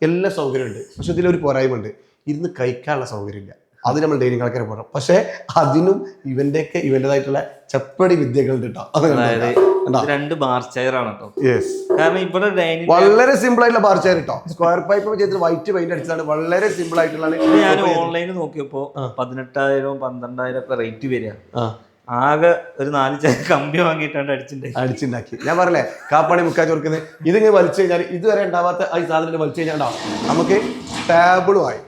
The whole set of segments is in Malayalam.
എല്ലാ സൗകര്യമുണ്ട്. പക്ഷെ ഇതിലൊരു പോരായ്മ, ഇരുന്ന് കഴിക്കാനുള്ള സൗകര്യമില്ല. അത് നമ്മൾ ഡൈനിങ് ആൾക്കാരെ പോകണം. പക്ഷെ അതിനും ഇവന്റേതായിട്ടുള്ള ചപ്പടി വിദ്യകളുണ്ട് കേട്ടോ. രണ്ട് ബാർ ചെയർ ആണ് കേട്ടോ. കാരണം ഇവിടെ വളരെ സിമ്പിൾ ആയിട്ടുള്ള ബാർ ചെയർ കേട്ടോ. സ്ക്വയർ പൈപ്പ് ചെയ്തിട്ട് വൈറ്റ് പെയിന്റ് അടിച്ചതാണ്. വളരെ സിമ്പിൾ ആയിട്ടുള്ള. ഞാൻ ഓൺലൈനിൽ നോക്കിയപ്പോ 18,000 12,000 ഒക്കെ റേറ്റ് വരിക. ആകെ ഒരു 4 ചെയർ കമ്പി വാങ്ങിയിട്ടാണ് അടിച്ചുണ്ടാക്കി. ഞാൻ പറഞ്ഞേ കാപ്പാണി മുക്കാ ചോർക്കുന്നത്. ഇതിങ്ങനെ വലിച്ചു കഴിഞ്ഞാൽ ഇതുവരെ ഉണ്ടാവാത്ത ഈ സാധനം വലിച്ചു കഴിഞ്ഞാൽ നമുക്ക് ടേബിളുമായി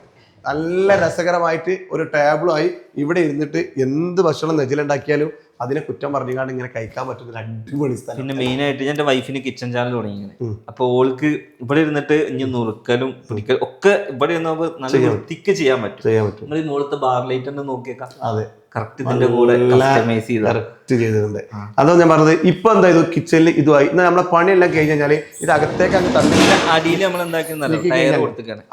നല്ല രസകരമായിട്ട് ഒരു ടേബിളുമായി ഇവിടെ ഇരുന്നിട്ട് എന്ത് ഭക്ഷണം നെജിലുണ്ടാക്കിയാലും അതിനെ കുറ്റം പറഞ്ഞുകൊണ്ട് ഇങ്ങനെ കഴിക്കാൻ പറ്റുന്ന അടിപൊളി സ്ഥലം. പിന്നെ മെയിൻ ആയിട്ട് ഞാൻ എന്റെ വൈഫിന് കിച്ചൺ ചാനൽ തുടങ്ങിയത്. അപ്പൊ ഓൾക്ക് ഇവിടെ ഇരുന്നിട്ട് ഇനി നുറുക്കലും പിടിക്കലും ഒക്കെ ഇവിടെ ഇരുന്നപ്പോ നല്ല വൃത്തിക്ക് ചെയ്യാൻ പറ്റും. നിങ്ങൾ ഈ മുകളിലത്തെ ബാർ ലൈറ്റ് തന്നെ നോക്കിയേക്കാം. അതെ, കറക്റ്റ് ഇതിന്റെ കൂടെ കസ്റ്റമൈസ് ചെയ്തിട്ടുണ്ട്. അതോ ഞാൻ പറഞ്ഞത് ഇപ്പൊ എന്താ ഇത് കിച്ചണിൽ ഇതുമായി നമ്മളെ പണിയെല്ലാം കഴിഞ്ഞ് കഴിഞ്ഞാല് ഇത് അകത്തേക്ക് അങ്ങ് തള്ളി അടിയിൽ നമ്മൾ എന്താക്കി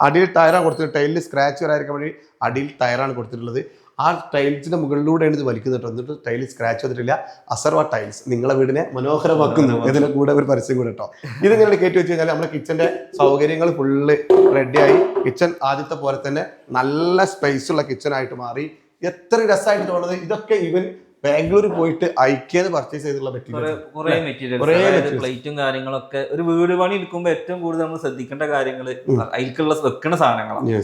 അടിയിൽ ടയറാണ് കൊടുത്തിട്ട് ടൈലിൽ സ്ക്രാച്ച് വരാതിരിക്കാൻ വേണ്ടി അടിയിൽ ടയറാണ് കൊടുത്തിട്ടുള്ളത്. ആ ടൈൽസിന്റെ മുകളിലൂടെയാണ് ഇത് വലിക്കുന്നത്. എന്നിട്ട് ടൈൽ സ്ക്രാച്ച് വന്നിട്ടില്ല. അസർവ ടൈൽസ് നിങ്ങളെ വീടിനെ മനോഹരമാക്കുന്നു. ഇതിന്റെ കൂടെ ഒരു പരസ്യം കൂടെ കേട്ടോ. ഇതിങ്ങനെ കയറ്റി വെച്ച് കഴിഞ്ഞാൽ നമ്മുടെ കിച്ചന്റെ സൗകര്യങ്ങൾ ഫുള്ള് റെഡിയായി. കിച്ചൺ ആദ്യത്തെ പോലെ തന്നെ നല്ല സ്പേസ് ഉള്ള കിച്ചൺ ആയിട്ട് മാറി. എത്ര രസമായിട്ട് തോന്നുന്നത്. ഇതൊക്കെ ഇവൻ ബാംഗ്ലൂർ പോയിട്ട് ഐക്യന്ന് പർച്ചേസ് ചെയ്തിട്ടുള്ള മെറ്റീരിയൽ പ്ലേറ്റും കാര്യങ്ങളൊക്കെ. ഒരു വീട് പണി എടുക്കുമ്പോൾ ഏറ്റവും കൂടുതൽ നമ്മൾ ശ്രദ്ധിക്കേണ്ട കാര്യങ്ങൾ അതിലേക്കുള്ള വെക്കുന്ന സാധനങ്ങളാണ്.